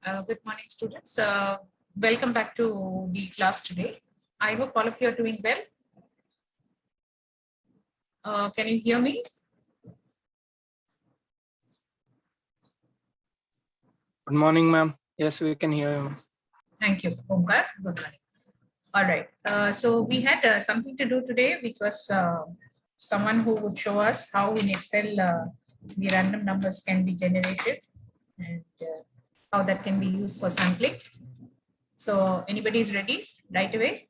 Good morning, students. Welcome back to the class today. I hope all of you are doing well. Can you hear me? Good morning, ma'am. Yes, we can hear you. Thank you, Omkar. Good morning. All right. So we had something to do today, which was someone who would show us how in Excel the random numbers can be generated and how that can be used for sampling. So anybody is ready right away?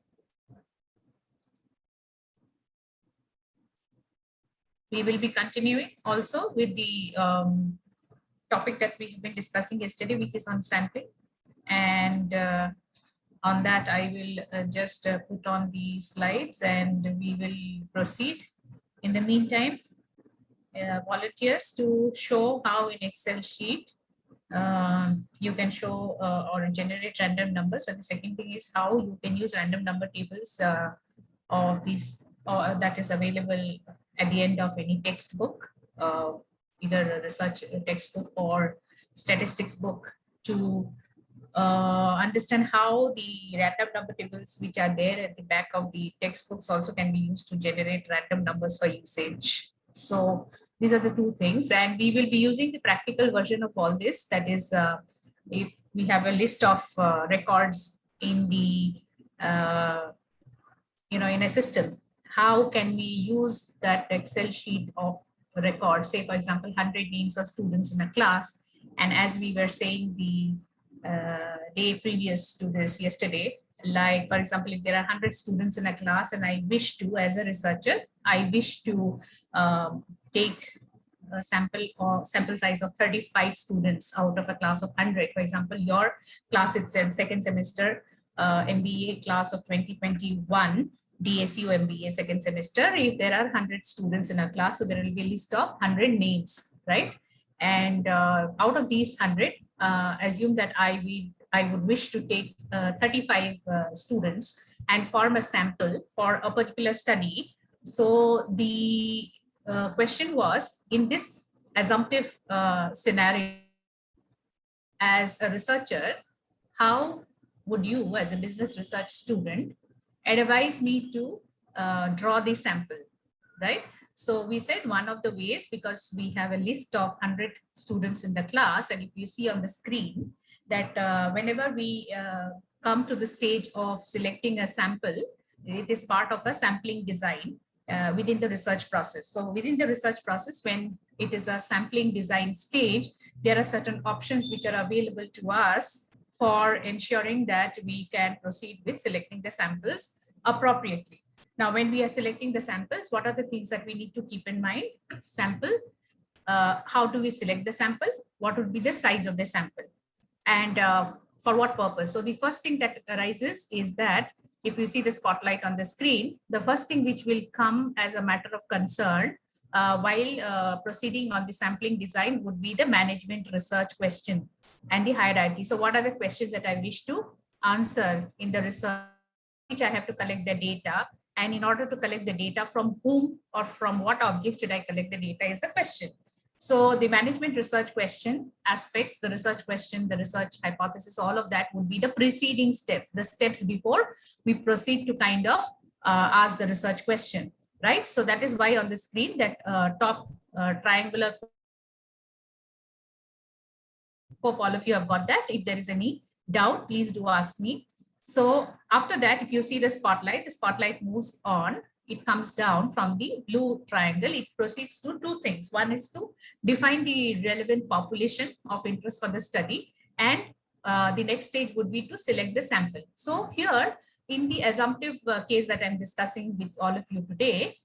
We will be continuing also with the topic that we have been discussing yesterday, which is on sampling. And on that, I will just put on the slides and we will proceed. In the meantime, volunteers to show how in Excel sheet you can show or generate random numbers. And the second thing is how you can use random number tables of these that is available at the end of any textbook, either a research textbook or statistics book, to understand how the random number tables which are there at the back of the textbooks also can be used to generate random numbers for usage. So these are the two things, and we will be using the practical version of all this. That is, if we have a list of records in the in a system, how can we use that Excel sheet of record, say for example 100 names of students in a class, and as we were saying the day previous to this yesterday, like for example if there are 100 students in a class and I wish to, as a researcher, I wish to take a sample size of 35 students out of a class of 100. For example, your class itself, second semester MBA class of 2021, DSU MBA second semester, if there are 100 students in a class, so there will be a list of 100 names, right? And out of these 100, assume that I would wish to take 35 students and form a sample for a particular study. So the question was, in this assumptive scenario, as a researcher, how would you, as a business research student, advise me to draw the sample, right? So we said one of the ways, because we have a list of 100 students in the class, and if you see on the screen that whenever we come to the stage of selecting a sample, it is part of a sampling design within the research process. So within the research process, when it is a sampling design stage, there are certain options which are available to us for ensuring that we can proceed with selecting the samples appropriately. Now, when we are selecting the samples, what are the things that we need to keep in mind? Sample, how do we select the sample? What would be the size of the sample? And for what purpose? So the first thing that arises is that if you see the spotlight on the screen, the first thing which will come as a matter of concern while proceeding on the sampling design would be the management research question and the hierarchy. So what are the questions that I wish to answer in the research, which I have to collect the data, and in order to collect the data, from whom or from what objects should I collect the data is the question. So the management research question aspects, the research question, the research hypothesis, all of that would be the preceding steps, the steps before we proceed to kind of ask the research question, right? So that is why on the screen that top triangular, hope all of you have got that. If there is any doubt, please do ask me. So after that, if you see the spotlight moves on, it comes down from the blue triangle. It proceeds to two things. One is to define the relevant population of interest for the study, and the next stage would be to select the sample. So here in the assumptive case that I'm discussing with all of you today,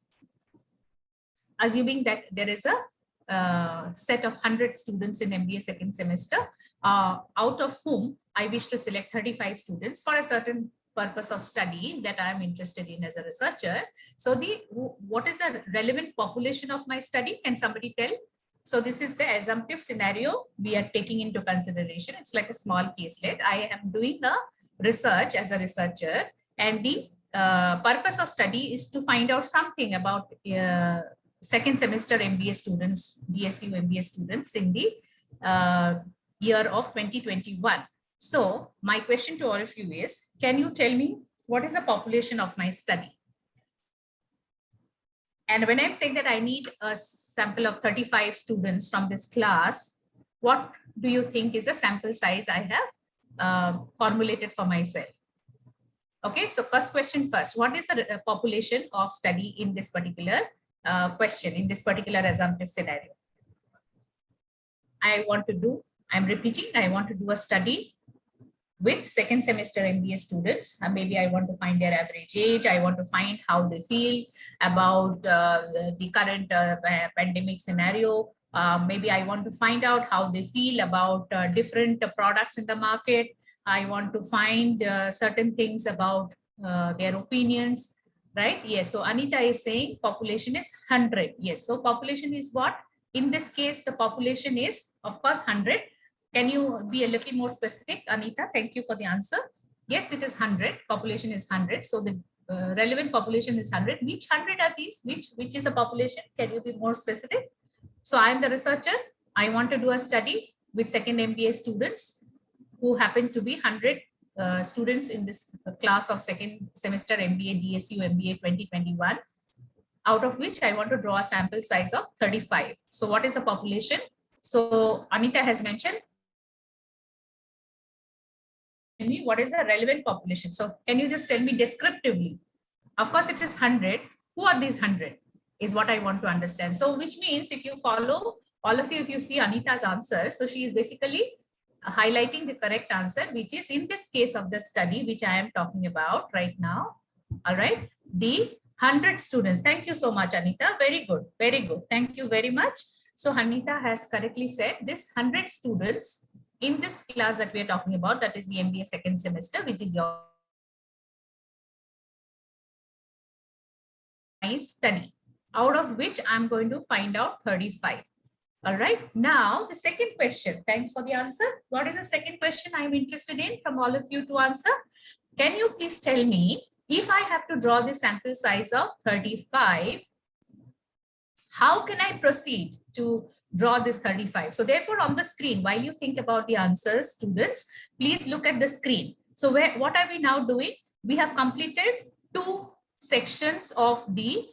assuming that there is a set of 100 students in MBA second semester, out of whom I wish to select 35 students for a certain purpose of study that I'm interested in as a researcher. So what is the relevant population of my study? Can somebody tell? So this is the assumptive scenario we are taking into consideration. It's like a small caselet. I am doing a research as a researcher, and the purpose of study is to find out something about second semester MBA students, DSU MBA students in the year of 2021. So my question to all of you is, can you tell me what is the population of my study? And when I'm saying that I need a sample of 35 students from this class, what do you think is the sample size I have formulated for myself? Okay, so first question first, what is the population of study in this particular question, in this particular assumptive scenario? I'm repeating, I want to do a study with second semester MBA students. Maybe I want to find their average age. I want to find how they feel about the current pandemic scenario. Maybe I want to find out how they feel about different products in the market. I want to find certain things about their opinions, right? Yes. So Anita is saying population is 100. Yes. So population is what? In this case, the population is, of course, 100. Can you be a little more specific, Anita? Thank you for the answer. Yes, it is 100. Population is 100. So the relevant population is 100. Which 100 are these? Which is the population? Can you be more specific? So I am the researcher. I want to do a study with second MBA students who happen to be 100 students in this class of second semester MBA DSU MBA 2021, out of which I want to draw a sample size of 35. So what is the population? So Anita has mentioned me what is the relevant population. So can you just tell me descriptively? Of course, it is 100. Who are these 100 is what I want to understand. So which means if you follow, all of you, if you see Anita's answer, so she is basically highlighting the correct answer, which is in this case of the study, which I am talking about right now. All right, the 100 students. Thank you so much, Anita. Very good. Very good. Thank you very much. So Anita has correctly said this 100 students in this class that we are talking about, that is the MBA second semester, which is your study, out of which I'm going to find out 35. All right. Now, the second question. Thanks for the answer. What is the second question I'm interested in from all of you to answer? Can you please tell me, if I have to draw the sample size of 35, how can I proceed to draw this 35? So therefore, on the screen, while you think about the answers, students, please look at the screen. So what are we now doing? We have completed 2 sections of the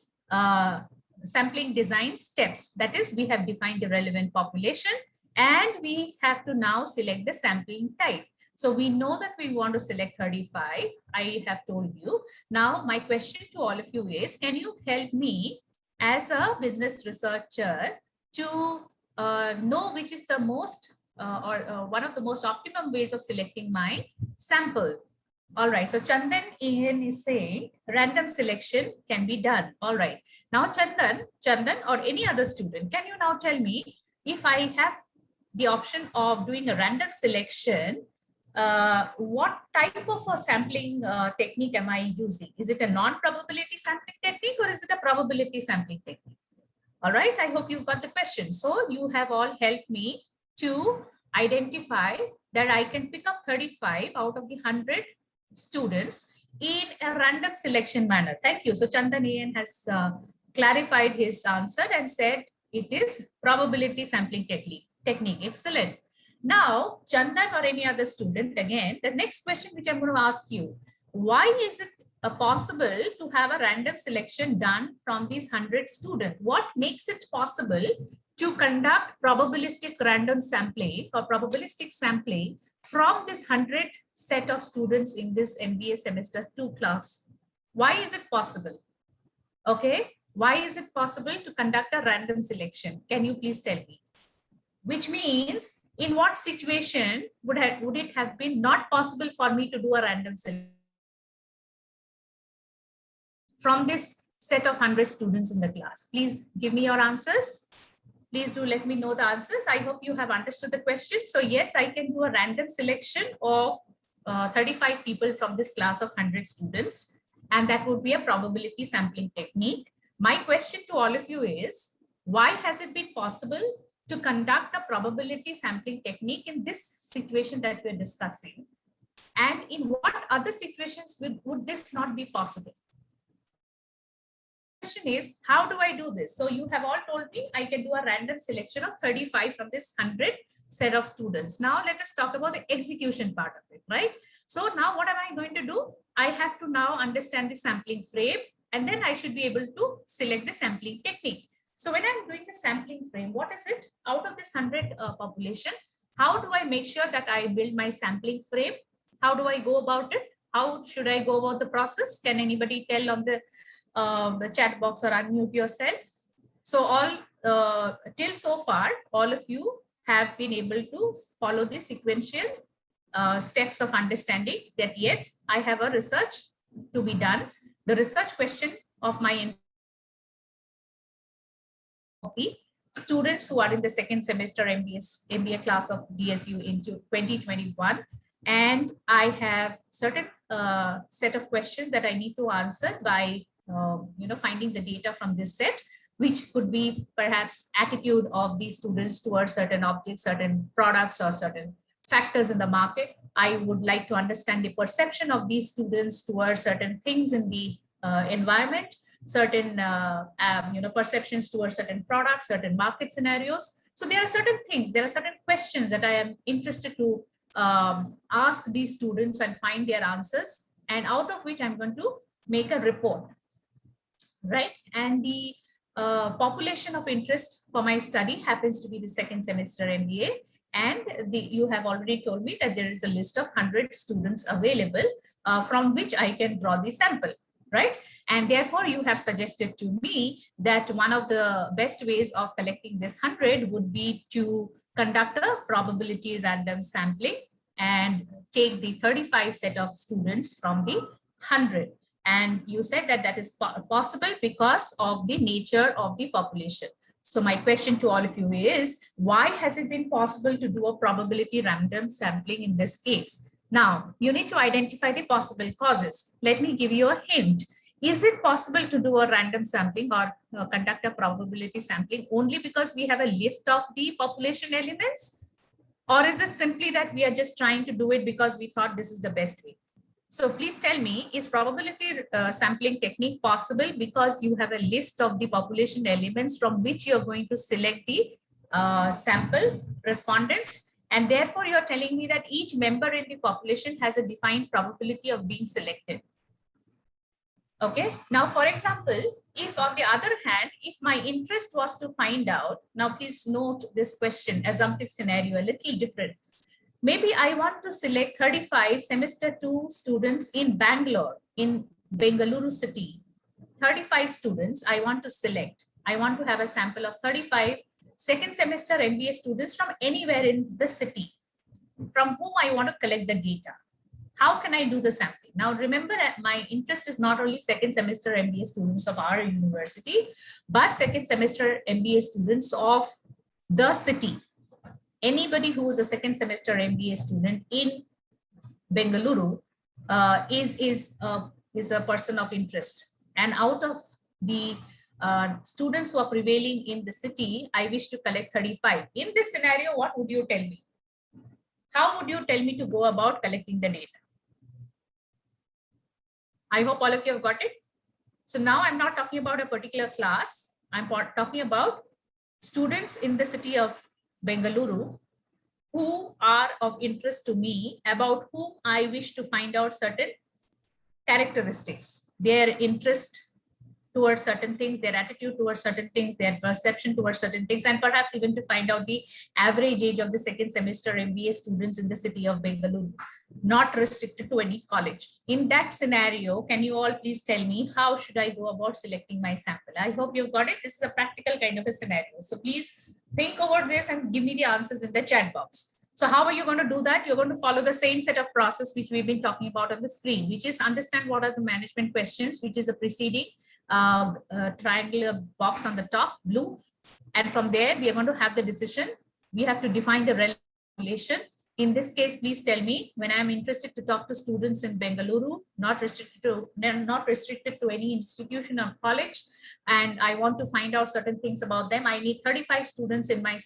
sampling design steps. That is, we have defined the relevant population and we have to now select the sampling type. So we know that we want to select 35. I have told you. Now, my question to all of you is, can you help me as a business researcher to know which is the most one of the most optimum ways of selecting my sample? All right, so Chandan Ian is saying random selection can be done. All right, now Chandan or any other student, can you now tell me, if I have the option of doing a random selection, what type of a sampling technique am I using? Is it a non-probability sampling technique or is it a probability sampling technique? All right, I hope you got the question. So you have all helped me to identify that I can pick up 35 out of the 100 students in a random selection manner. Thank you. So Chandan Ian has clarified his answer and said it is probability sampling technique. Excellent. Now, Chandan or any other student, again, the next question which I'm going to ask you, why is it possible to have a random selection done from these 100 students? What makes it possible to conduct probabilistic random sampling or probabilistic sampling from this 100 set of students in this MBA semester 2 class? Why is it possible? Okay, why is it possible to conduct a random selection? Can you please tell me? Which means, in what situation would it have been not possible for me to do a random selection from this set of 100 students in the class? Please give me your answers. Please do let me know the answers. I hope you have understood the question. So yes, I can do a random selection of 35 people from this class of 100 students, and that would be a probability sampling technique. My question to all of you is, why has it been possible to conduct a probability sampling technique in this situation that we're discussing? And in what other situations would this not be possible? question is, how do I do this? So you have all told me I can do a random selection of 35 from this 100 set of students. Now let us talk about the execution part of it, right? So now what am I going to do? I have to now understand the sampling frame, and then I should be able to select the sampling technique. So when I'm doing the sampling frame, what is it? Out of this 100 population, how do I make sure that I build my sampling frame? How do I go about it? How should I go about the process? Can anybody tell on the chat box or unmute yourself? So all till so far, all of you have been able to follow the sequential steps of understanding that yes, I have a research to be done. The research question of my students who are in the second semester MBA class of DSU into 2021, and I have certain set of questions that I need to answer by finding the data from this set, which could be perhaps attitude of these students towards certain objects, certain products, or certain factors in the market. I would like to understand the perception of these students towards certain things in the environment, certain perceptions towards certain products, certain market scenarios. So there are certain things, there are certain questions that I am interested to ask these students and find their answers, and out of which I'm going to make a report, right? And the population of interest for my study happens to be the second semester MBA, and you have already told me that there is a list of 100 students available from which I can draw the sample, right? And therefore you have suggested to me that one of the best ways of collecting this 100 would be to conduct a probability random sampling and take the 35 set of students from the 100. And you said that that is possible because of the nature of the population. So my question to all of you is, why has it been possible to do a probability random sampling in this case? Now, you need to identify the possible causes. Let me give you a hint. Is it possible to do a random sampling or conduct a probability sampling only because we have a list of the population elements? Or is it simply that we are just trying to do it because we thought this is the best way? So please tell me, is probability sampling technique possible because you have a list of the population elements from which you're going to select the sample respondents, and therefore you're telling me that each member in the population has a defined probability of being selected? Okay, now for example, if on the other hand, if my interest was to find out, now please note this question, assumptive scenario, a little different. Maybe I want to select 35 semester 2 students in Bangalore, in Bengaluru city. 35 students I want to select. I want to have a sample of 35 second semester MBA students from anywhere in the city, from whom I want to collect the data. How can I do the sampling? Now, remember that my interest is not only second semester MBA students of our university, but second semester MBA students of the city. Anybody who is a second semester MBA student in Bengaluru is a person of interest. And out of the students who are prevailing in the city, I wish to collect 35. In this scenario, what would you tell me? How would you tell me to go about collecting the data? I hope all of you have got it. So now I'm not talking about a particular class. I'm talking about students in the city of Bengaluru who are of interest to me, about whom I wish to find out certain characteristics, their interest towards certain things, their attitude towards certain things, their perception towards certain things, and perhaps even to find out the average age of the second semester MBA students in the city of Bengaluru, not restricted to any college. In that scenario, can you all please tell me how should I go about selecting my sample? I hope you've got it. This is a practical kind of a scenario. So please think over this and give me the answers in the chat box. So how are you going to do that? You're going to follow the same set of process which we've been talking about on the screen, which is understand what are the management questions, which is a preceding triangular box on the top, blue. And from there, we are going to have the decision. We have to define the relation. In this case, please tell me, when I'm interested to talk to students in Bengaluru, not restricted to any institution or college, and I want to find out certain things about them, I need 35 students in my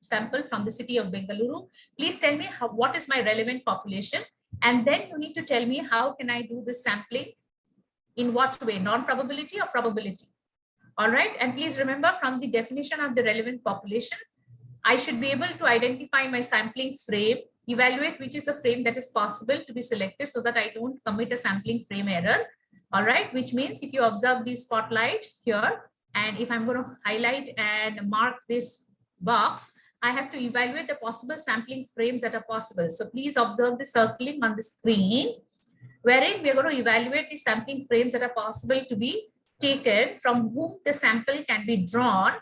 sample from the city of Bengaluru. Please tell me what is my relevant population, and then you need to tell me how can I do this sampling, in what way, non-probability or probability. All right. And please remember, from the definition of the relevant population, I should be able to identify my sampling frame, evaluate which is the frame that is possible to be selected so that I don't commit a sampling frame error. All right, which means if you observe the spotlight here, and if I'm going to highlight and mark this box, I have to evaluate the possible sampling frames that are possible. So please observe the circling on the screen, wherein we're going to evaluate the sampling frames that are possible to be taken, from whom the sample can be drawn,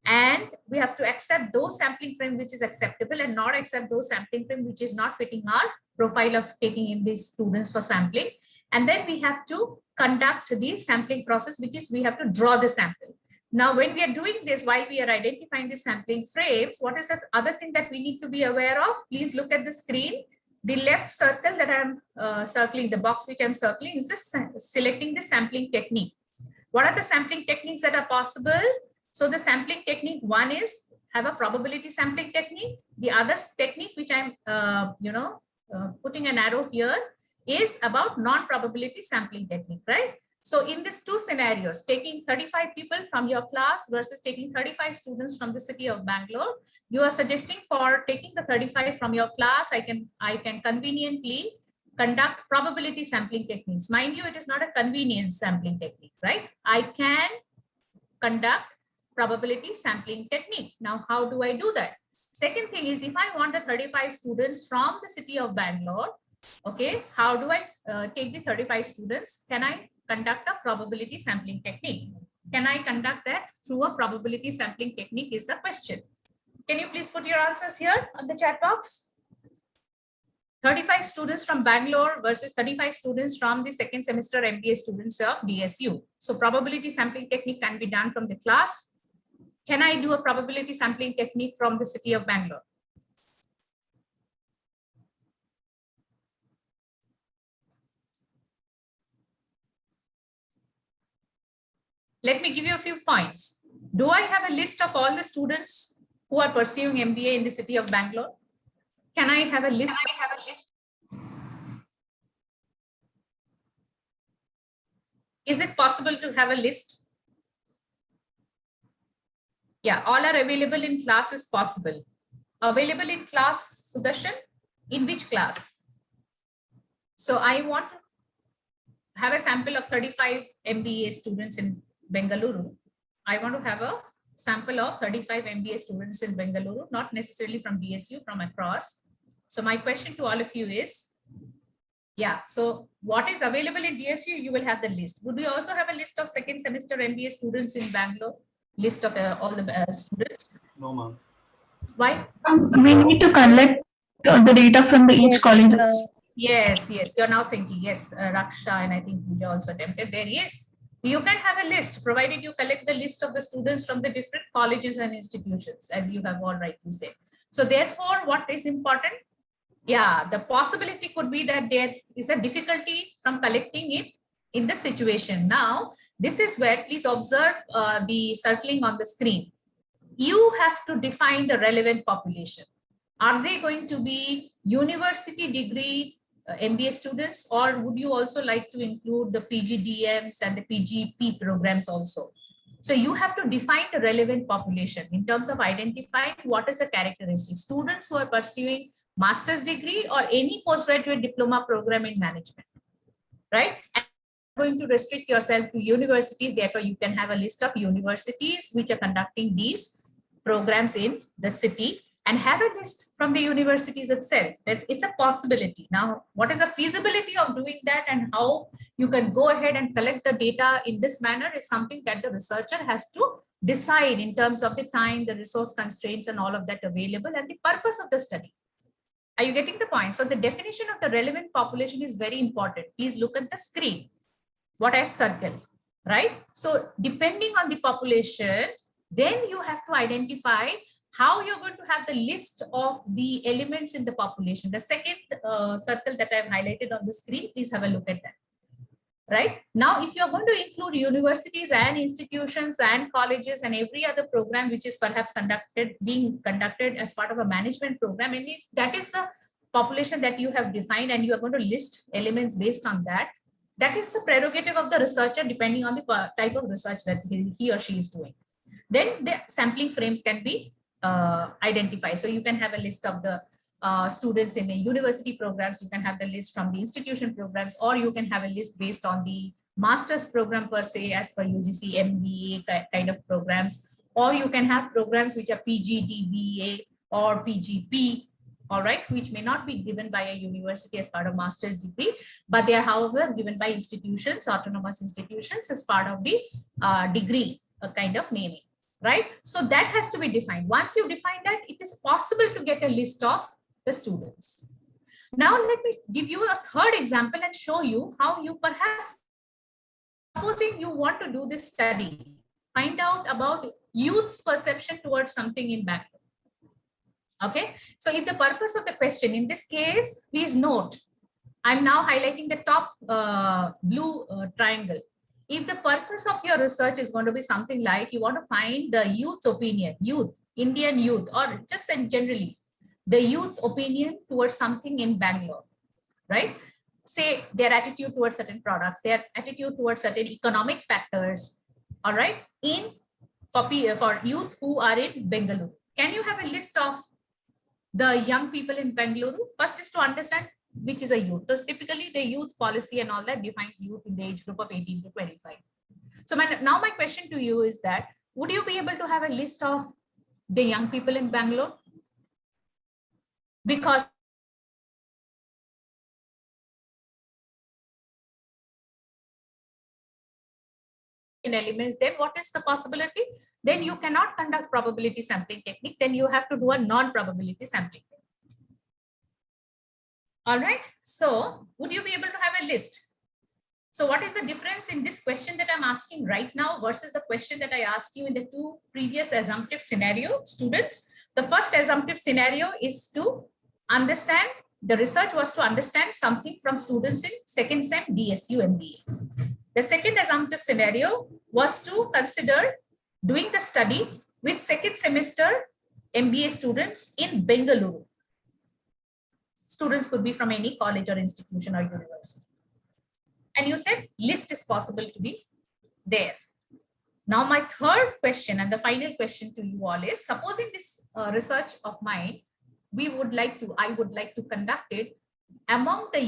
and we have to accept those sampling frame which is acceptable and not accept those sampling frame which is not fitting our profile of taking in these students for sampling. And then we have to conduct the sampling process, which is we have to draw the sample. Now, when we are doing this, while we are identifying the sampling frames, what is the other thing that we need to be aware of? Please look at the screen. The left circle that I'm circling, the box which I'm circling, is this selecting the sampling technique. What are the sampling techniques that are possible? So the sampling technique, one is have a probability sampling technique. The other technique which I'm putting an arrow here is about non-probability sampling technique, right? So in these two scenarios, taking 35 people from your class versus taking 35 students from the city of Bangalore, you are suggesting for taking the 35 from your class, I can conveniently conduct probability sampling techniques. Mind you, it is not a convenience sampling technique, right? I can conduct probability sampling technique. Now, how do I do that? Second thing is, if I want the 35 students from the city of Bangalore, okay, how do I take the 35 students? Can I conduct a probability sampling technique? Can I conduct that through a probability sampling technique is the question. Can you please put your answers here on the chat box? 35 students from Bangalore versus 35 students from the second semester MBA students of DSU. So probability sampling technique can be done from the class. Can I do a probability sampling technique from the city of Bangalore? Let me give you a few points. Do I have a list of all the students who are pursuing MBA in the city of Bangalore? Can I have a list? Is it possible to have a list? Yeah, all are available in class is possible. Available in class, Sudarshan? In which class? So I want to have a sample of 35 MBA students in Bengaluru. I want to have a sample of 35 MBA students in Bengaluru, not necessarily from DSU, from across. So my question to all of you is, yeah, so what is available in DSU, you will have the list. Would we also have a list of second semester MBA students in Bangalore? List of all the students? No, ma'am. Why? We need to collect the data from the each colleges. Yes, you're now thinking, yes, Raksha and I think Pooja also attempted there. Yes, you can have a list, provided you collect the list of the students from the different colleges and institutions, as you have all rightly said. So therefore, what is important? Yeah, the possibility could be that there is a difficulty from collecting it in the situation. Now, this is where, please observe the circling on the screen. You have to define the relevant population. Are they going to be university degree MBA students, or would you also like to include the PGDMs and the PGP programs also? So you have to define the relevant population in terms of identifying what is the characteristic. Students who are pursuing master's degree or any postgraduate diploma program in management, right? And going to restrict yourself to university, therefore you can have a list of universities which are conducting these programs in the city, and have a list from the universities itself. It's a possibility. Now, what is the feasibility of doing that and how you can go ahead and collect the data in this manner is something that the researcher has to decide in terms of the time, the resource constraints and all of that available, and the purpose of the study. Are you getting the point? So the definition of the relevant population is very important. Please look at the screen, what I've circled, right? So depending on the population, then you have to identify how you're going to have the list of the elements in the population. The second circle that I've highlighted on the screen, please have a look at that. Right now, if you're going to include universities and institutions and colleges and every other program which is perhaps being conducted as part of a management program, and if that is the population that you have defined and you are going to list elements based on that, That is the prerogative of the researcher depending on the type of research that he or she is doing. Then the sampling frames can be identified. So you can have a list of the students in a university programs, you can have the list from the institution programs, or you can have a list based on the master's program per se as per UGC, MBA kind of programs, or you can have programs which are PGDBA or PGP, all right, which may not be given by a university as part of master's degree, but they are, however, given by institutions, autonomous institutions as part of the degree kind of naming, right? So that has to be defined. Once you define that, it is possible to get a list of the students. Now, let me give you a third example and show you how you perhaps, supposing you want to do this study, find out about youth's perception towards something in Bangalore. Okay, so if the purpose of the question in this case, please note, I'm now highlighting the top blue triangle. If the purpose of your research is going to be something like you want to find the youth's opinion, Indian youth, or just generally the youth's opinion towards something in Bangalore, right? Say their attitude towards certain products, their attitude towards certain economic factors, all right, for youth who are in Bengaluru. Can you have a list of the young people in Bengaluru? First is to understand which is a youth. So typically the youth policy and all that defines youth in the age group of 18 to 25. So now my question to you is that, would you be able to have a list of the young people in Bangalore? Because elements, then what is the possibility? Then you cannot conduct probability sampling technique, then you have to do a non-probability sampling. All right, so would you be able to have a list? So what is the difference in this question that I'm asking right now versus the question that I asked you in the two previous assumptive scenario, students? The first assumptive scenario is to understand, the research was to understand something from students in second sem DSU MBA. The second assumptive scenario was to consider doing the study with second semester MBA students in Bengaluru. Students could be from any college or institution or university. And you said list is possible to be there. Now my third question and the final question to you all is, supposing this research of mine, I would like to conduct it among the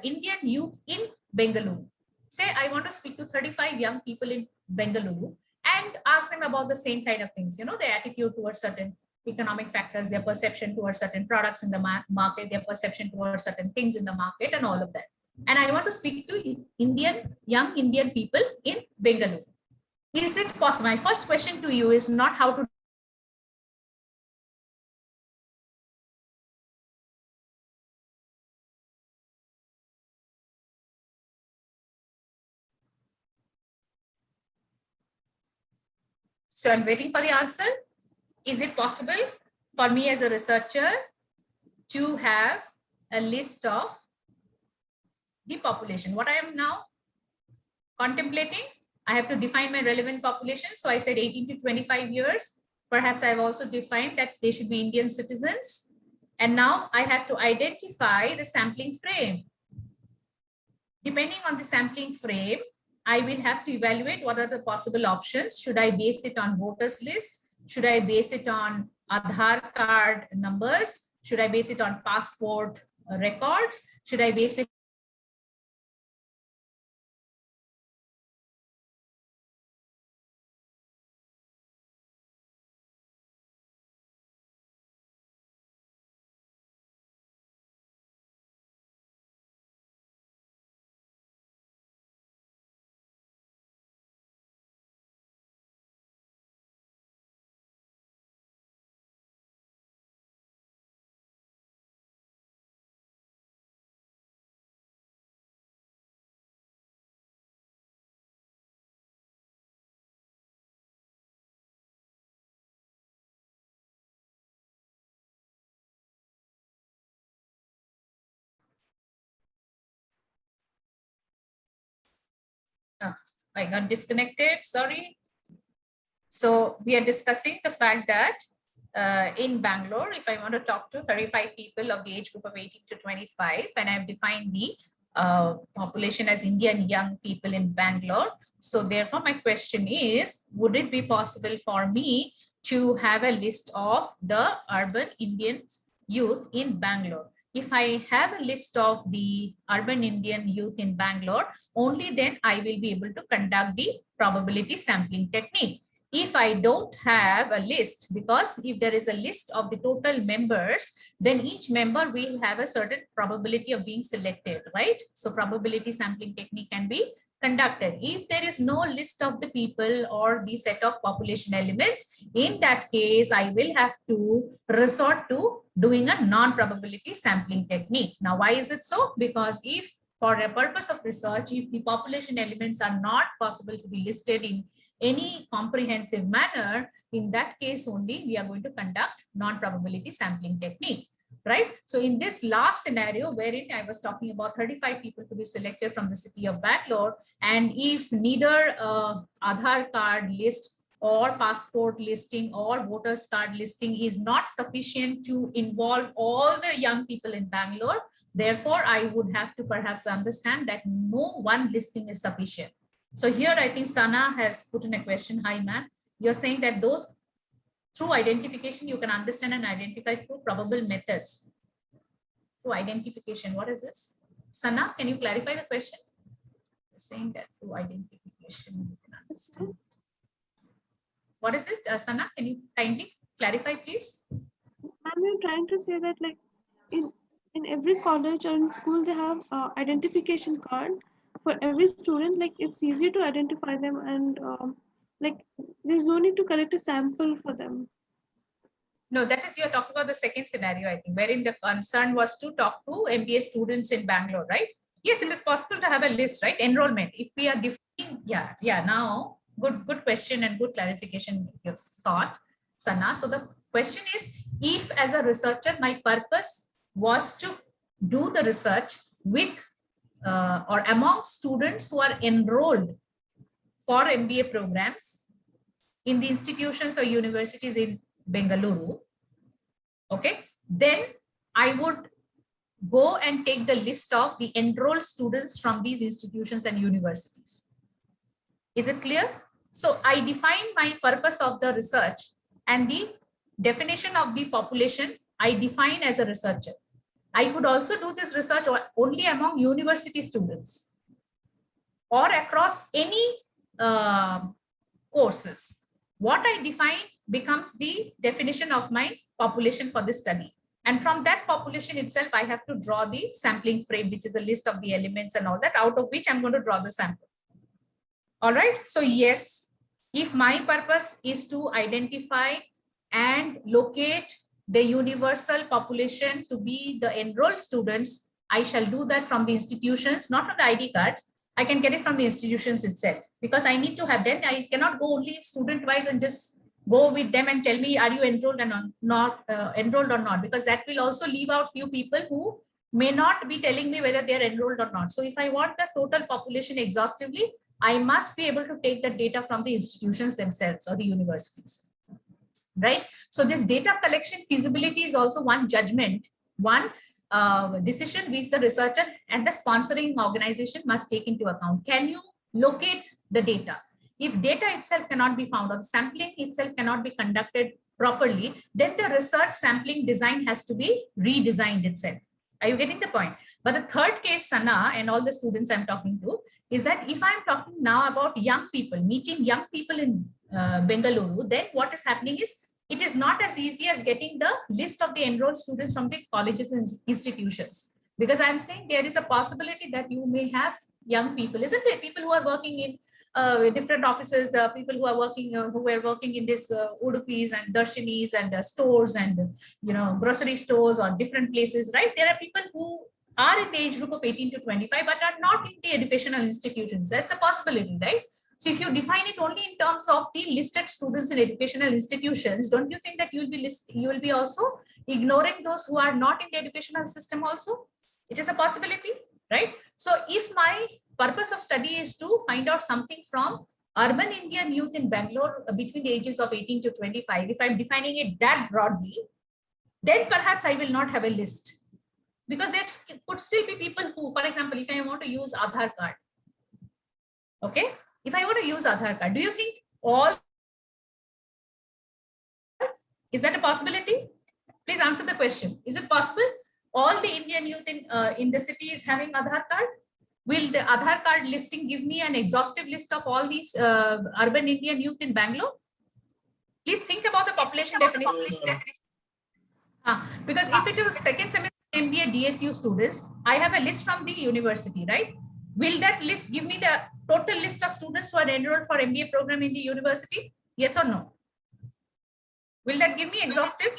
Indian youth in Bengaluru. Say I want to speak to 35 young people in Bengaluru and ask them about the same kind of things, their attitude towards certain economic factors, their perception towards certain products in the market, their perception towards certain things in the market, and all of that. And I want to speak to young Indian people in Bengaluru. Is it possible? My first question to you is not how to So I'm waiting for the answer. Is it possible for me as a researcher to have a list of the population? What I am now contemplating, I have to define my relevant population. So I said 18 to 25 years. Perhaps I've also defined that they should be Indian citizens. And now I have to identify the sampling frame. Depending on the sampling frame, I will have to evaluate what are the possible options. Should I base it on voters list? Should I base it on Aadhaar card numbers? Should I base it on passport records? Should I base it I got disconnected, sorry. So we are discussing the fact that in Bangalore, if I want to talk to 35 people of the age group of 18 to 25, and I've defined the population as Indian young people in Bangalore. So therefore, my question is, would it be possible for me to have a list of the urban Indian youth in Bangalore? If I have a list of the urban Indian youth in Bangalore, only then I will be able to conduct the probability sampling technique. If I don't have a list, because if there is a list of the total members, then each member will have a certain probability of being selected, right? So probability sampling technique can be conducted. If there is no list of the people or the set of population elements, in that case, I will have to resort to doing a non-probability sampling technique. Now, why is it so? Because if for a purpose of research, if the population elements are not possible to be listed in any comprehensive manner, in that case only we are going to conduct non-probability sampling technique, right? So in this last scenario wherein I was talking about 35 people to be selected from the city of Bangalore, and if neither Aadhaar card list or passport listing or voters card listing is not sufficient to involve all the young people in Bangalore, therefore I would have to perhaps understand that no one listing is sufficient. So here I think Sana has put in a question. Hi, ma'am. You're saying that those through identification, you can understand and identify through probable methods. Through identification, what is this? Sana, can you clarify the question? You're saying that through identification, you can understand. What is it, Sana? Can you kindly clarify, please? I'm trying to say that like in every college or in school, they have identification card for every student. Like it's easy to identify them, and like there's no need to collect a sample for them. No, that is, you're talking about the second scenario, I think, wherein the concern was to talk to MBA students in Bangalore, right? Yes, it is possible to have a list, right? Enrollment. If we are defining, yeah. Now, good question and good clarification you've sought, Sana. So the question is, if as a researcher, my purpose was to do the research with or among students who are enrolled for MBA programs in the institutions or universities in Bengaluru, okay, then I would go and take the list of the enrolled students from these institutions and universities. Is it clear? So I define my purpose of the research, and the definition of the population I define as a researcher. I could also do this research only among university students or across any courses. What I define becomes the definition of my population for this study. And from that population itself, I have to draw the sampling frame, which is a list of the elements and all that, out of which I'm going to draw the sample. All right. So yes, if my purpose is to identify and locate the universal population to be the enrolled students, I shall do that from the institutions, not from the ID cards. I can get it from the institutions itself, because I need to have that. I cannot go only student wise and just go with them and tell me, are you enrolled and not enrolled or not? Because that will also leave out few people who may not be telling me whether they're enrolled or not. So if I want the total population exhaustively, I must be able to take the data from the institutions themselves or the universities, right? So this data collection feasibility is also one judgment, one decision which the researcher and the sponsoring organization must take into account. Can you locate the data? If data itself cannot be found or sampling itself cannot be conducted properly, then the research sampling design has to be redesigned itself. Are you getting the point? But the third case, Sana, and all the students I'm talking to, is that if I'm talking now about young people, meeting young people in Bengaluru, then what is happening is, it is not as easy as getting the list of the enrolled students from the colleges and institutions. Because I'm saying there is a possibility that you may have young people, isn't it? People who are working in different offices, people who are working, who were working in this Udupis and Darshanis and stores and, grocery stores or different places, right? There are people who are in the age group of 18 to 25, but are not in the educational institutions. That's a possibility, right? So if you define it only in terms of the listed students in educational institutions, don't you think that you will be also ignoring those who are not in the educational system also? It is a possibility, right? So if my purpose of study is to find out something from urban Indian youth in Bangalore between the ages of 18 to 25, if I'm defining it that broadly, then perhaps I will not have a list. Because there could still be people who, for example, if I want to use Aadhaar card, okay, if I want to use Aadhaar card, do you think all, is that a possibility? Please answer the question. Is it possible all the Indian youth in the city is having Aadhaar card? Will the Aadhaar card listing give me an exhaustive list of all these urban Indian youth in Bangalore? Please think about the population definition. Because if it was second semester MBA DSU students, I have a list from the university, right? Will that list give me the total list of students who are enrolled for MBA program in the university? Yes or no? Will that give me exhaustive?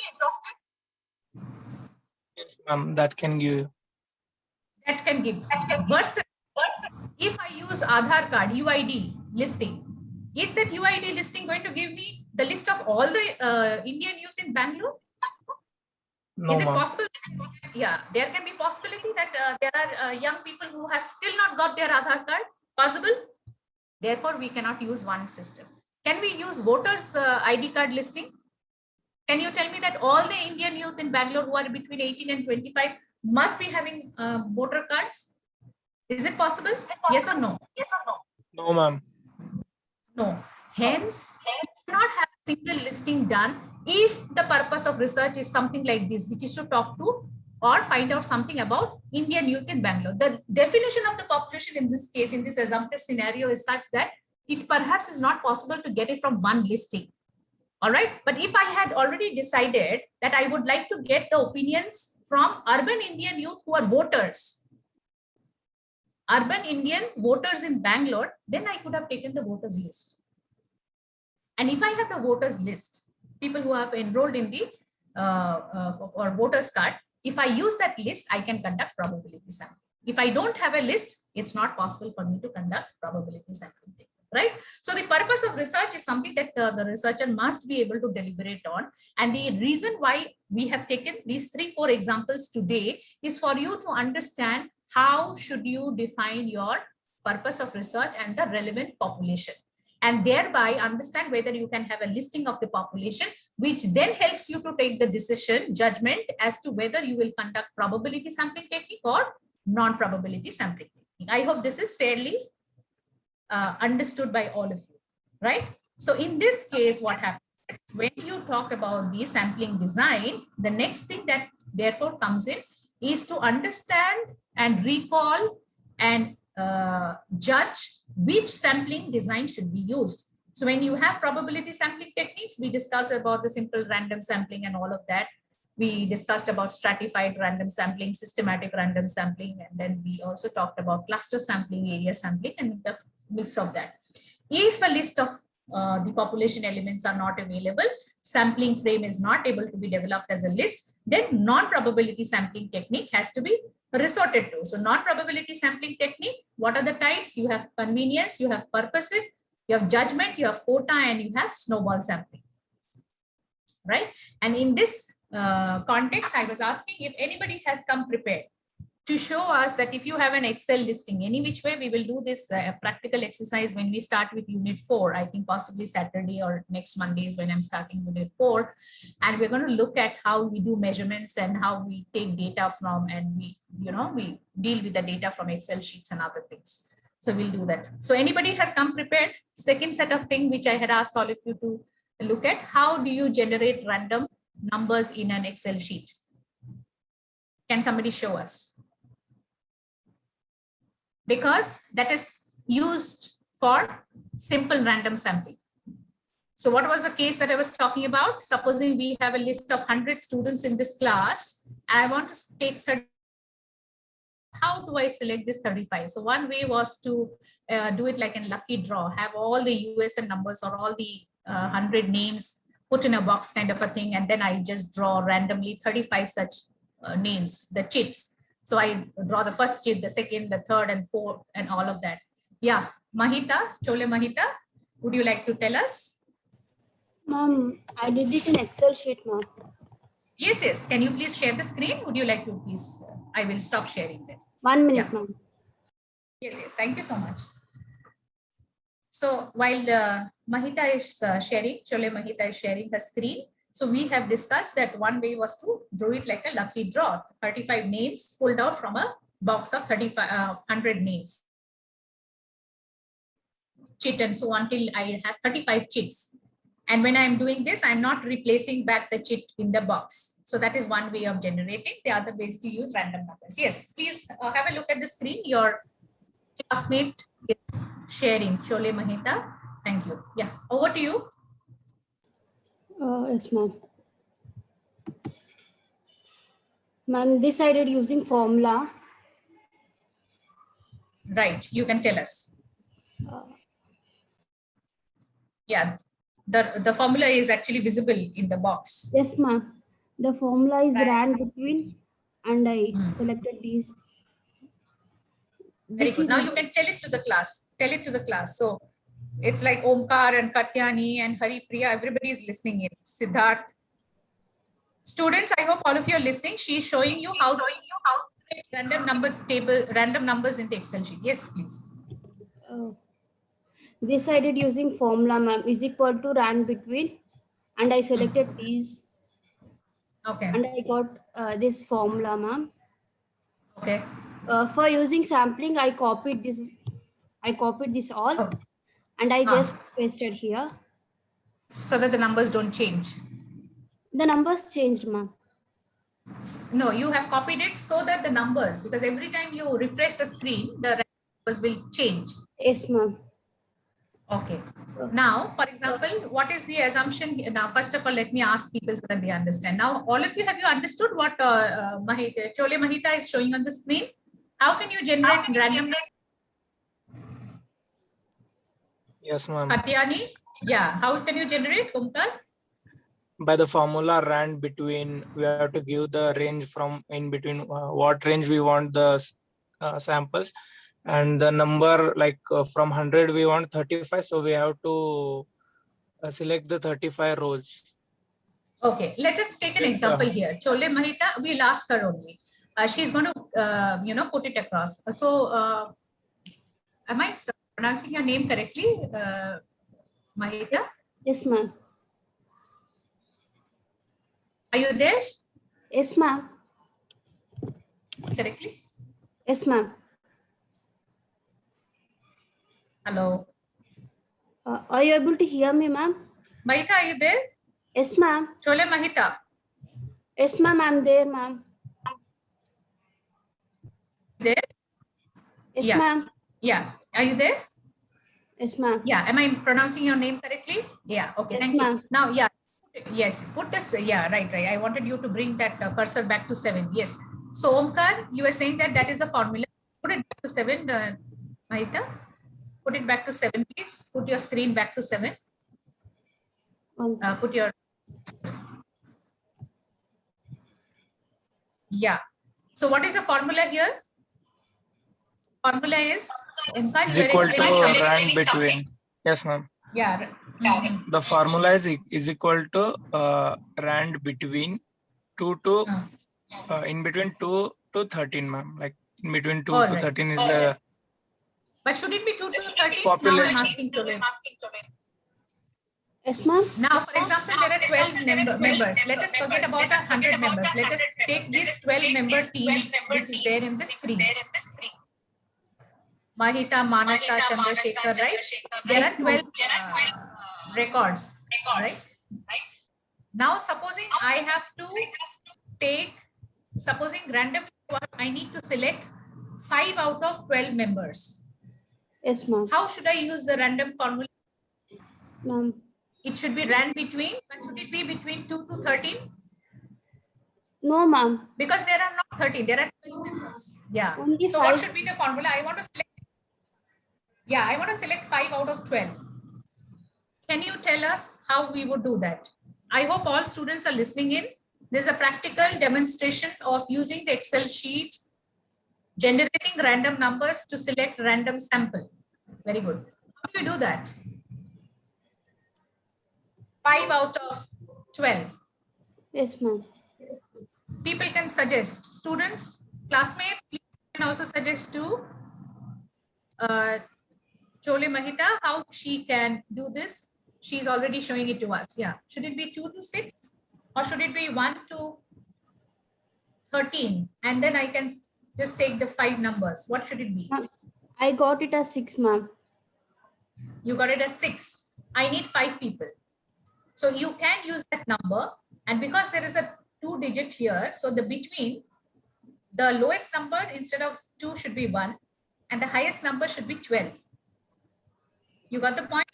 Yes, ma'am. That can give. That can give. Versus if I use Aadhaar card UID listing, is that UID listing going to give me the list of all the Indian youth in Bangalore? No, Is it ma'am. possible? Yeah, there can be possibility that there are young people who have still not got their Aadhaar card. Possible. Therefore, we cannot use one system. Can we use voters ID card listing? Can you tell me that all the Indian youth in Bangalore who are between 18 and 25 must be having voter cards? Is it possible? Yes or no? No, ma'am. No. Hence, we cannot have a single listing done if the purpose of research is something like this, which is to talk to or find out something about Indian youth in Bangalore. The definition of the population in this case, in this assumptive scenario, is such that it perhaps is not possible to get it from one listing. All right. But if I had already decided that I would like to get the opinions from urban Indian youth who are voters, urban Indian voters in Bangalore, then I could have taken the voters list. And if I have the voters list, people who have enrolled in the or voters card, if I use that list, I can conduct probability sampling. If I don't have a list, it's not possible for me to conduct probability sampling. Right? So the purpose of research is something that the researcher must be able to deliberate on. And the reason why we have taken these 3-4 examples today is for you to understand how should you define your purpose of research and the relevant population, and thereby understand whether you can have a listing of the population, which then helps you to take the judgment as to whether you will conduct probability sampling technique or non-probability sampling technique. I hope this is fairly understood by all of you, right? So in this case, what happens is when you talk about the sampling design, the next thing that therefore comes in is to understand and recall and judge which sampling design should be used. So when you have probability sampling techniques, we discussed about the simple random sampling and all of that. We discussed about stratified random sampling, systematic random sampling, and then we also talked about cluster sampling, area sampling, and the mix of that. If a list of the population elements are not available, sampling frame is not able to be developed as a list, then non-probability sampling technique has to be resorted to. So non-probability sampling technique, what are the types? You have convenience, you have purposive, you have judgment, you have quota, and you have snowball sampling, right? And in this context, I was asking if anybody has come prepared to show us that if you have an Excel listing, any which way, we will do this practical exercise when we start with unit 4, I think possibly Saturday or next Monday is when I'm starting unit 4. And we're going to look at how we do measurements and how we take data from, and we deal with the data from Excel sheets and other things. So we'll do that. So anybody has come prepared? Second set of thing, which I had asked all of you to look at, how do you generate random numbers in an Excel sheet? Can somebody show us? Because that is used for simple random sampling. So what was the case that I was talking about? Supposing we have a list of 100 students in this class, and I want to take 30. How do I select this 35? So one way was to do it like a lucky draw, have all the USN numbers or all the 100 names put in a box kind of a thing, and then I just draw randomly 35 such names, the chips. So I draw the first chip, the second, the third, and fourth, and all of that. Yeah, Mahita, Chole Mahita, would you like to tell us? Ma'am, I did it in Excel sheet, ma'am. Yes, yes. Can you please share the screen? Would you like to please? I will stop sharing then. 1 minute, Yeah. ma'am. Yes, yes. Thank you so much. So while Mahita is sharing, Chole Mahita is sharing her screen. So we have discussed that one way was to do it like a lucky draw, 35 names pulled out from a box of 100 names. Chit and so until I have 35 chits. And when I'm doing this, I'm not replacing back the chit in the box. So that is one way of generating. The other way is to use random numbers. Yes, please have a look at the screen. Your classmate is sharing. Shole Mahita. Thank you. Yeah, over to you. Yes, ma'am. Ma'am, decided using formula. Right, you can tell us. Uh, Yeah, the formula is actually visible in the box. yes, ma'am. The formula is Right. ran between, and I Hmm. selected these. Very good. Now you can tell it to the class. Tell it to the class. So it's like Omkar and Katyani and Haripriya. Everybody is listening in. Siddharth. Students, I hope all of you are listening. She is showing you how to create random number table, random numbers in the Excel sheet. Yes, please. Decided using formula, ma'am, is equal to ran between, and I selected these, Okay. and I got this formula, ma'am. Okay. For using sampling, I copied this. I copied this all, Oh. and I just pasted here. So that the numbers don't change. The numbers changed, ma'am. No, you have copied it so that the numbers, because every time you refresh the screen, the numbers will change. Yes, ma'am. Okay. Now, for example, what is the assumption? Now, first of all, let me ask people so that they understand. Now, all of you, have you understood what Chole Mahita is showing on the screen? How can you generate random? Yes, ma'am. Katyani? Yeah. How can you generate, Omkar? By the formula ran between, we have to give the range from in between what range we want the samples, and the number like from 100 we want 35, so we have to select the 35 rows. Okay, let us take an example here. Chole Mahita, we'll ask her only. She's going to, put it across. So, am I pronouncing your name correctly, Mahita? Yes, ma'am. Are you there? Yes, ma'am. Correctly? Yes, ma'am. Hello. Are you able to hear me, ma'am? Mahita, are you there? Yes, ma'am. Chole Mahita. Yes, ma'am. I'm there, ma'am. There? Yes, Yeah. ma'am. Yeah. Are you there? Yes, ma'am. Yeah. Am I pronouncing your name correctly? Yeah. Okay. Yes, Thank you. ma'am. Now, yeah. Yes. Put this. Yeah. Right. Right. I wanted you to bring that cursor back to 7. Yes. So, Omkar, you were saying that is the formula. Put it back to 7, Mahita. Put it back to 7, please. Put your screen back to 7. Put your. Yeah. So, what is the formula here? Formula is Is equal to ran between. Yes, ma'am. Yeah. The formula is equal to rand between 2 to in between 2 to 13, ma'am. Like in between 2 to 13 is the. But should it be 2 to 13? Population. Now I'm asking Chole. Yes, ma'am. Now, for example, there are 12 members. Let us forget about 100 members. Let us take this 12-member team which is there in the screen. Mahita, Manasa, Chandrasekhar, right? There are 12 records, right? Now, supposing I have to take, supposing randomly, I need to select 5 out of 12 members. Yes, ma'am. How should I use the random formula? Ma'am. It should be ran between, but should it be between 2 to 13? No, ma'am. Because there are not 13, there are 12 members. Yeah. Only So 5. what should be the formula? I want to select. Yeah, I want to select 5 out of 12. Can you tell us how we would do that? I hope all students are listening in. There's a practical demonstration of using the Excel sheet, generating random numbers to select random sample. Very good. How do you do that? 5 out of 12. Yes, ma'am. People can suggest. Students, classmates, please can also suggest to Chole Mahita how she can do this. She's already showing it to us. Yeah. Should it be 2 to 6? Or should it be 1 to 13? And then I can just take the 5 numbers. What should it be? I got it as 6, ma'am. You got it as 6. I need 5 people. So you can use that number. And because there is a 2-digit here, so the between, the lowest number instead of 2 should be 1. And the highest number should be 12. You got the point?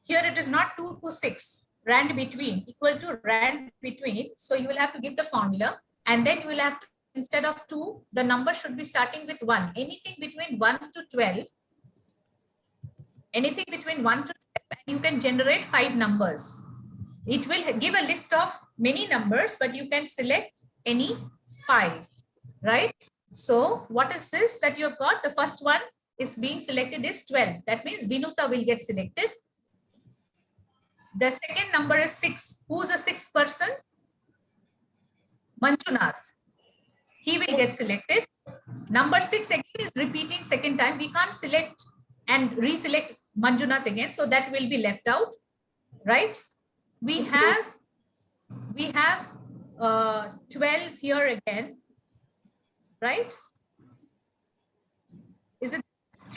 Here it is not 2 to 6. Rand between equal to rand between. So you will have to give the formula. And then you will have to, instead of 2, the number should be starting with 1. Anything between 1 to 12. Anything between 1 to 12, you can generate 5 numbers. It will give a list of many numbers, but you can select any 5, right? So what is this that you have got? The first one is being selected is 12. That means Vinuta will get selected. The second number is 6. Who's the 6th person? Manjunath. He will get selected. Number 6 again is repeating second time. We can't select and reselect Manjunath again. So that will be left out, right? We have 12 here again, right? Is it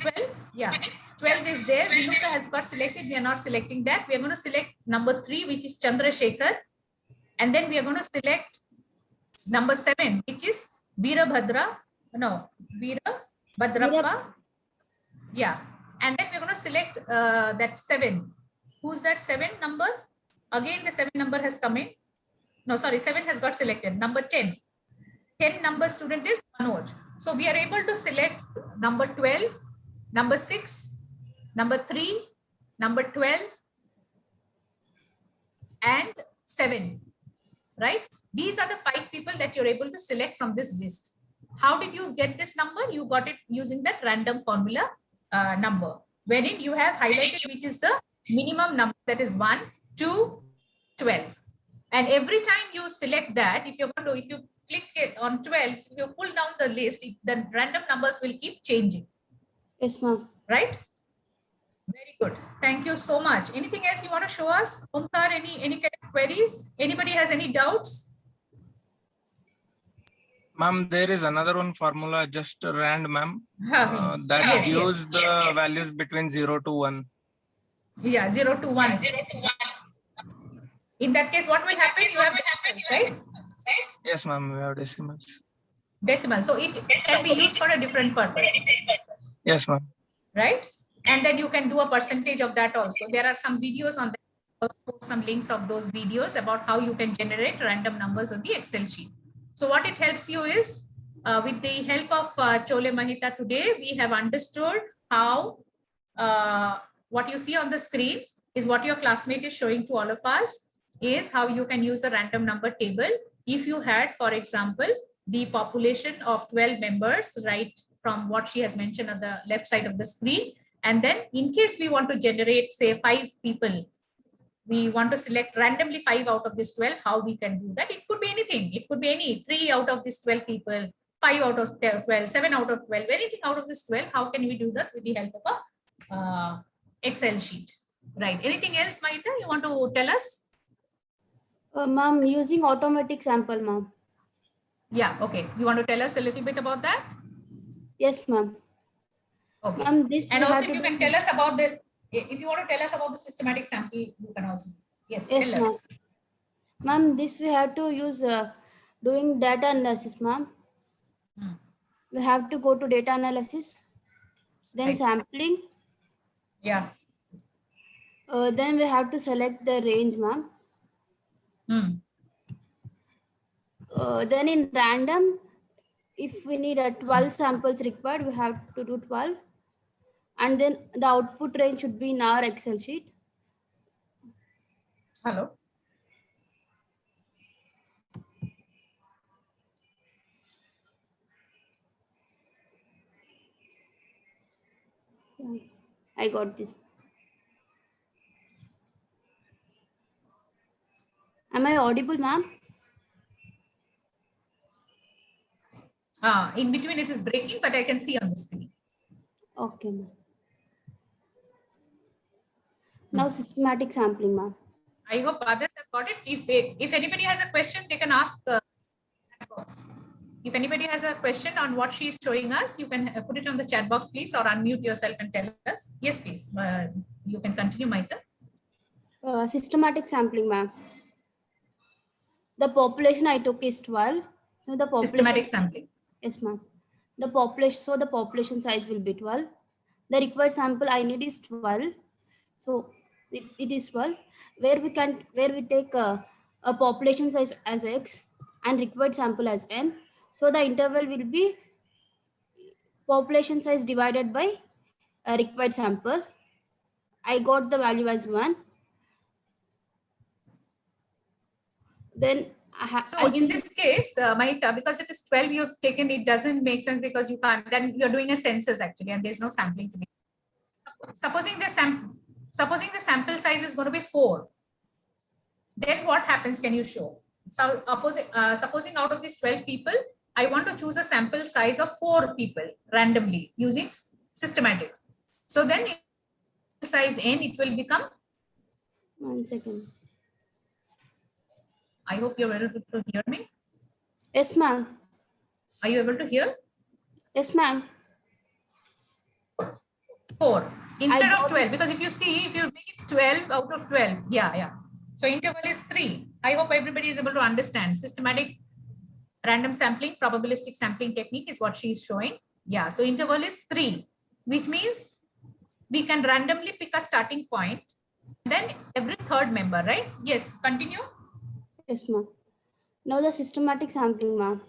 12? Yeah, 12 is there. Vinuta has got selected. We are not selecting that. We are going to select number 3, which is Chandrasekhar. And then we are going to select number 7, which is Veerabhadrappa. Yeah. And then we're going to select that 7. Who's that 7 number? Again, the 7 number has come in. No, sorry, 7 has got selected. Number 10. 10 number student is Manoj. So we are able to select number 12, number 6, number 3, number 12, and 7, right? These are the 5 people that you're able to select from this list. How did you get this number? You got it using that random formula number, wherein you have highlighted which is the minimum number, that is 1 to 12. And every time you select that, if you click it on 12, if you pull down the list, then random numbers will keep changing. Yes, ma'am. Right? Very good. Thank you so much. Anything else you want to show us? Omkar, any kind of queries? Anybody has any doubts? Ma'am, there is another one formula, just rand, ma'am, that Yes, gives the values between 0 to 1. Yeah, 0 to 1. In that case, what will happen? You have decimals, right? Yes, ma'am, we have decimals. Decimal. So it can be used for a different purpose. Yes, ma'am. Right? And then you can do a percentage of that also. There are some videos on that. I'll post some links of those videos about how you can generate random numbers on the Excel sheet. So what it helps you is, with the help of Chole Mahita today, we have understood how what you see on the screen is what your classmate is showing to all of us, is how you can use a random number table. If you had, for example, the population of 12 members, right from what she has mentioned on the left side of the screen, and then in case we want to generate, say, 5 people, we want to select randomly 5 out of this 12, how we can do that? It could be anything. It could be any 3 out of this 12 people, 5 out of 12, 7 out of 12, anything out of this 12. How can we do that with the help of a Excel sheet? Right. Anything else, Mahita, you want to tell us? Ma'am, using automatic sample, ma'am. Yeah, okay. You want to tell us a little bit about that? Yes, ma'am. Okay. Ma'am, this And we also have you to can do- tell us about this. If you want to tell us about the systematic sample, you can also. Yes, Yes, tell us. Ma'am, this we have to use doing data analysis, ma'am. Hmm. We have to go to data analysis, then Right. sampling. Yeah. Then we have to select the range, ma'am. Hmm. Then in random, if we need 12 samples required, we have to do 12. And then the output range should be in our Excel sheet. Hello. I got this. Am I audible, ma'am? In between it is breaking, but I can see on the screen. Okay, ma'am. Now systematic sampling, ma'am. I hope others have got it? If anybody has a question, they can ask. Chat box. If anybody has a question on what she is showing us, you can put it on the chat box, please, or unmute yourself and tell us. Yes, please. You can continue, Maita. Systematic sampling, ma'am. The population I took is 12. So the population. Systematic sampling. Yes, ma'am. The population, so the population size will be 12. The required sample I need is 12. So it is 12. Where we take a population size as X and required sample as N. So the interval will be population size divided by a required sample. I got the value as 1. Then So in this case, Mahita, because it is 12 you've taken, it doesn't make sense because you can't, then you're doing a census actually, and there's no sampling to be. Supposing the sample size is going to be 4, then what happens? Can you show? So supposing out of these 12 people, I want to choose a sample size of 4 people randomly using systematic. So then size n, it will become. 1 second. I hope you're able to hear me. Yes, ma'am. Are you able to hear? Yes, ma'am. 4 instead of 12, because if you see, if you make it 12 out of 12, yeah. So interval is 3. I hope everybody is able to understand. Systematic random sampling, probabilistic sampling technique is what she is showing. Yeah, so interval is 3, which means we can randomly pick a starting point, then every third member, right? Yes, continue. Yes, ma'am. Now the systematic sampling, ma'am.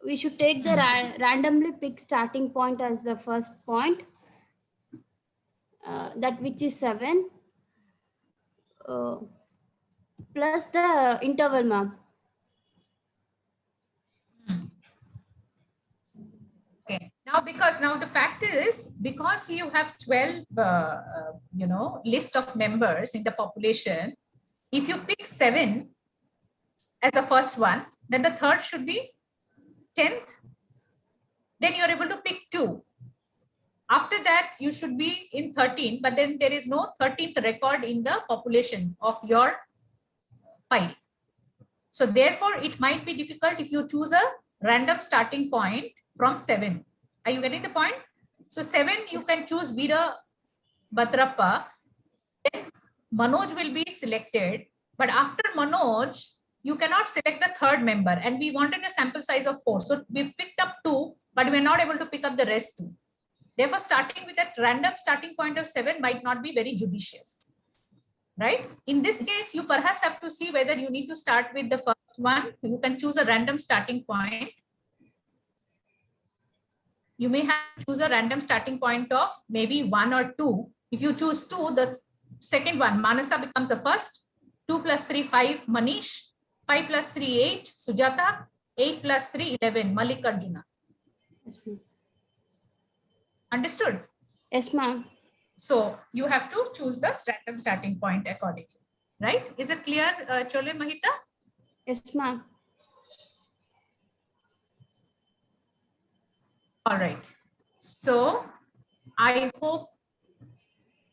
We should take the randomly pick starting point as the first point, that which is 7, plus the interval, ma'am. Okay. Now, the fact is, because you have 12, list of members in the population, if you pick 7 as the first one, then the third should be 10th. Then you're able to pick 2. After that, you should be in 13, but then there is no 13th record in the population of your file. So therefore, it might be difficult if you choose a random starting point from 7. Are you getting the point? So 7, you can choose Veera Bhadrappa. Then Manoj will be selected. But after Manoj, you cannot select the third member. And we wanted a sample size of 4. So we picked up 2, but we're not able to pick up the rest 2. Therefore, starting with that random starting point of 7 might not be very judicious. Right? In this case, you perhaps have to see whether you need to start with the first one. You can choose a random starting point. You may have to choose a random starting point of maybe 1 or 2. If you choose 2, the second one, Manasa, becomes the first. 2 plus 3, 5, Manish. 5 plus 3, 8, Sujata. 8 plus 3, 11, Mallikarjuna. Yes, ma'am. Understood? Yes, ma'am. So you have to choose the random starting point accordingly, right? Is it clear, Chole Mahita? Yes, ma'am. All right. So I hope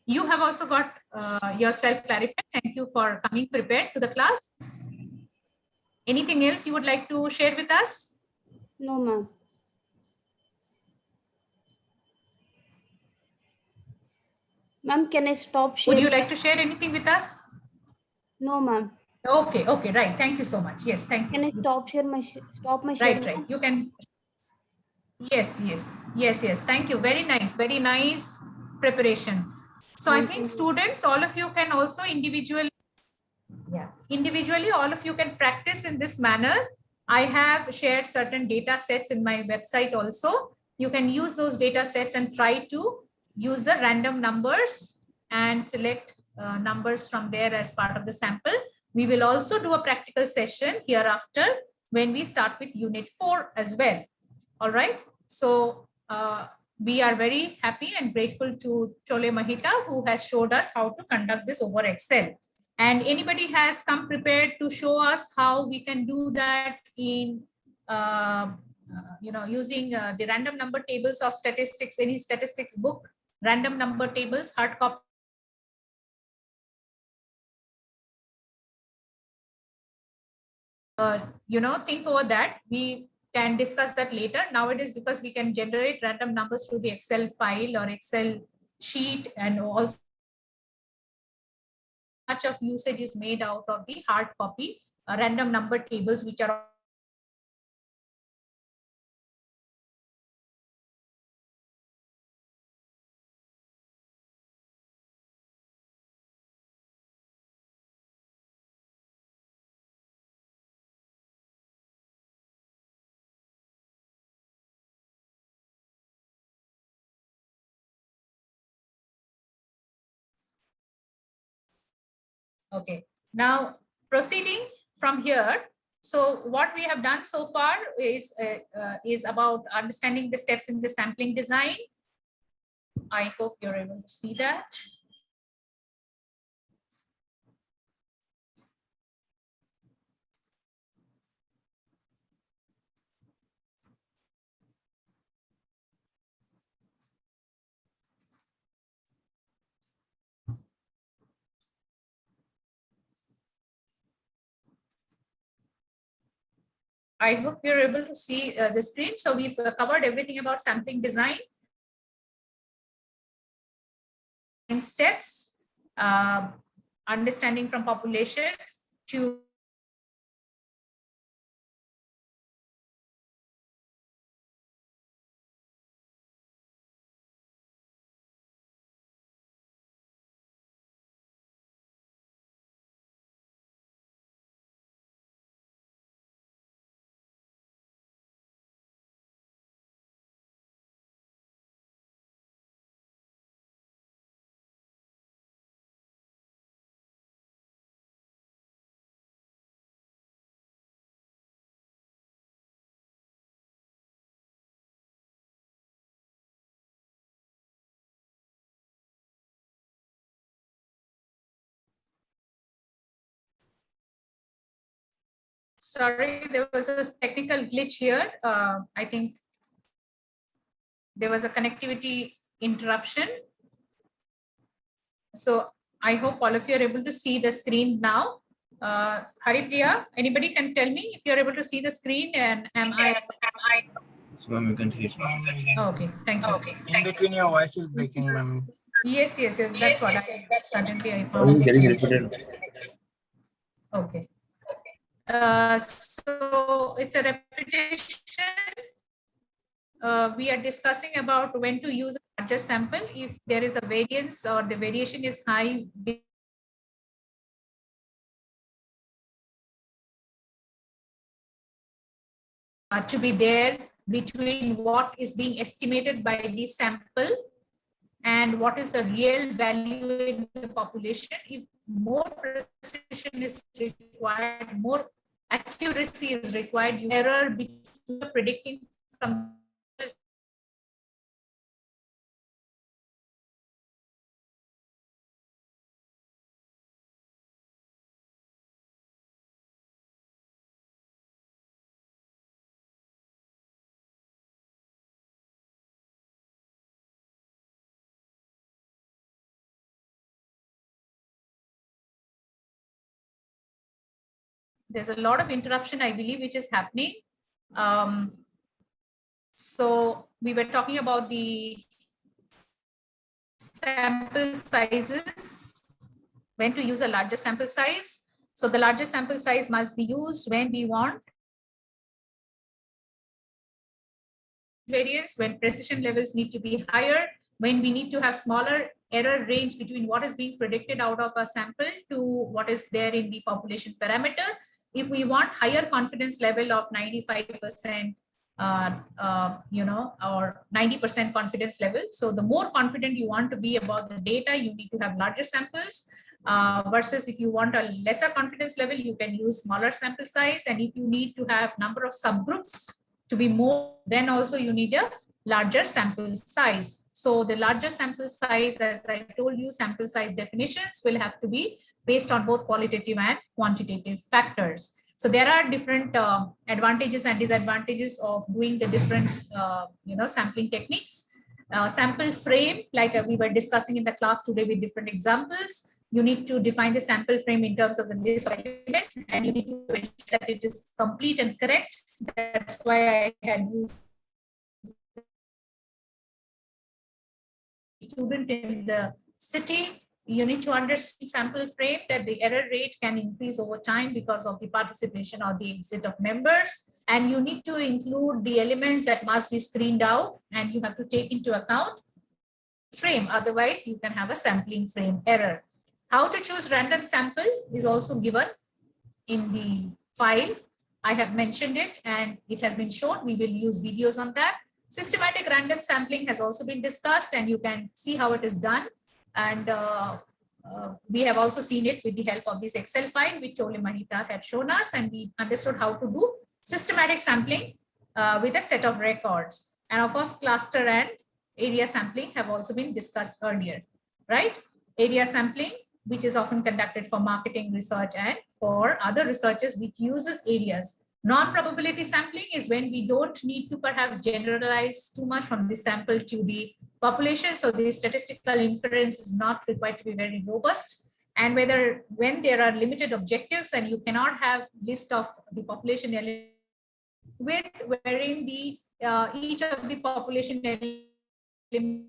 you have also got yourself clarified. Thank you for coming prepared to the class. Anything else you would like to share with us? No, ma'am. Ma'am, can I stop sharing? Would you like to share anything with us? No, ma'am. Okay, right. Thank you so much. Yes, thank you. Can I stop my sharing? Right. You can. Yes. Thank you. Very nice preparation. So I think students, all of you can also individually, all of you can practice in this manner. I have shared certain data sets in my website also. You can use those data sets and try to use the random numbers and select numbers from there as part of the sample. We will also do a practical session hereafter when we start with unit 4 as well. All right. So we are very happy and grateful to Chole Mahita, who has showed us how to conduct this over Excel. And anybody has come prepared to show us how we can do that in using the random number tables of statistics, any statistics book, random number tables, hard copy think over that. We can discuss that later. Nowadays, because we can generate random numbers through the Excel file or Excel sheet, and also much of usage is made out of the hard copy random number tables, which are okay. Now proceeding from here. So what we have done so far is about understanding the steps in the sampling design. I hope you're able to see that. I hope you're able to see the screen. So we've covered everything about sampling design and steps, understanding from population to sorry, there was a technical glitch here. I think there was a connectivity interruption. So I hope all of you are able to see the screen now. Haripriya, anybody can tell me if you're able to see the screen, and am I? So, ma'am, you can see it. Okay, thank you. In between, your voice is breaking, ma'am. Yes. That's what suddenly I Or found. is it. getting repeated? Okay. So it's a repetition. We are discussing about when to use a larger sample if there is a variance or the variation is high. To be there between what is being estimated by the sample and what is the real value in the population. If more precision is required, more accuracy is required, error between predicting from there's a lot of interruption, I believe, which is happening. So we were talking about the sample sizes, when to use a larger sample size. So the larger sample size must be used when we want variance, when precision levels need to be higher, when we need to have smaller error range between what is being predicted out of a sample to what is there in the population parameter. If we want higher confidence level of 95%, or 90% confidence level. So the more confident you want to be about the data, you need to have larger samples. Versus if you want a lesser confidence level, you can use smaller sample size. And if you need to have number of subgroups to be more, then also you need a larger sample size. So the larger sample size, as I told you, sample size definitions will have to be based on both qualitative and quantitative factors. So there are different advantages and disadvantages of doing the different sampling techniques. Sample frame, like we were discussing in the class today with different examples. you need to define the sample frame in terms of the list of elements, and you need to ensure that it is complete and correct. That's why I had used student in the city. You need to understand sample frame, that the error rate can increase over time because of the participation or the exit of members. And you need to include the elements that must be screened out, and you have to take into account frame. Otherwise, you can have a sampling frame error. How to choose random sample is also given in the file. I have mentioned it and it has been shown. We will use videos on that. Systematic random sampling has also been discussed, and you can see how it is done. And we have also seen it with the help of this Excel file, which Ole Mahita had shown us, and we understood how to do systematic sampling with a set of records. And of course, cluster and area sampling have also been discussed earlier, right? Area sampling, which is often conducted for marketing research and for other researchers which uses areas. Non-probability sampling is when we don't need to perhaps generalize too much from the sample to the population. So the statistical inference is not required to be very robust. And when there are limited objectives and you cannot have list of the population elements with wherein the each of the population elements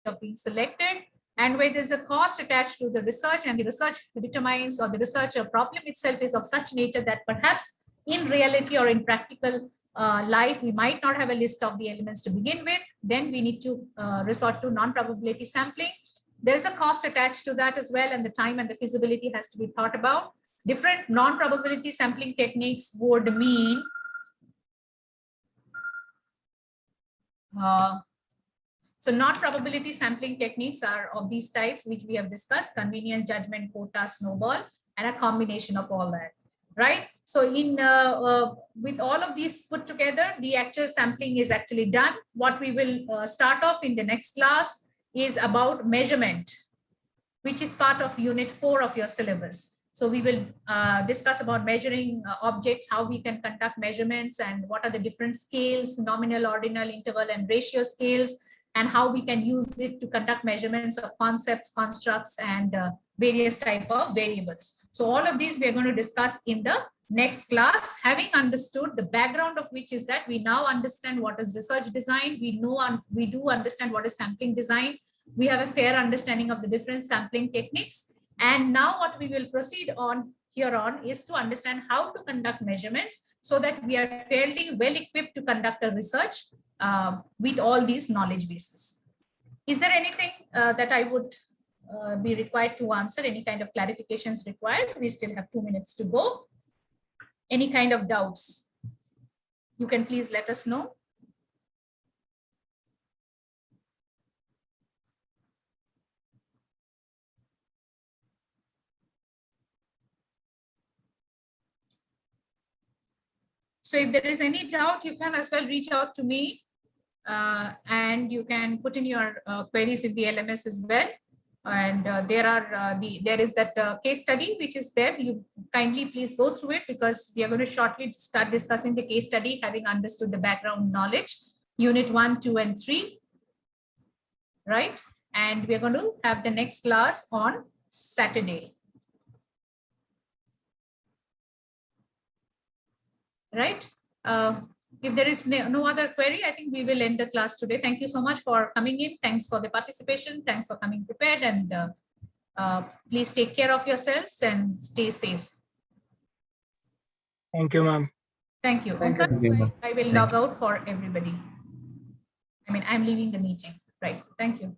are being selected, and where there's a cost attached to the research, and the research determines, or the research problem itself is of such nature that perhaps in reality or in practical life, we might not have a list of the elements to begin with, then we need to resort to non-probability sampling. There's a cost attached to that as well, and the time and the feasibility has to be thought about. Different non-probability sampling techniques would mean so non-probability sampling techniques are of these types, which we have discussed: convenience, judgment, quota, snowball, and a combination of all that, right? So with all of these put together, the actual sampling is actually done. What we will start off in the next class is about measurement, which is part of unit 4 of your syllabus. So we will discuss about measuring objects, how we can conduct measurements, and what are the different scales, nominal, ordinal, interval, and ratio scales, and how we can use it to conduct measurements of concepts, constructs, and various type of variables. So all of these we are going to discuss in the next class, having understood the background of which is that we now understand what is research design. We do understand what is sampling design. We have a fair understanding of the different sampling techniques. And now what we will proceed on here on is to understand how to conduct measurements so that we are fairly well equipped to conduct a research with all these knowledge bases. Is there anything that I would be required to answer? Any kind of clarifications required? We still have 2 minutes to go. Any kind of doubts? You can please let us know. So if there is any doubt, you can as well reach out to me and you can put in your queries in the LMS as well. And there is that case study which is there. You kindly please go through it, because we are going to shortly start discussing the case study, having understood the background knowledge, unit 1, 2, and 3, right? And we are going to have the next class on Saturday. Right? If there is no other query, I think we will end the class today. Thank you so much for coming in. Thanks for the participation. Thanks for coming prepared. And please take care of yourselves and stay safe. Thank you, ma'am. Thank you. Thank you. I will log out for everybody. I mean, I'm leaving the meeting. Right. Thank you.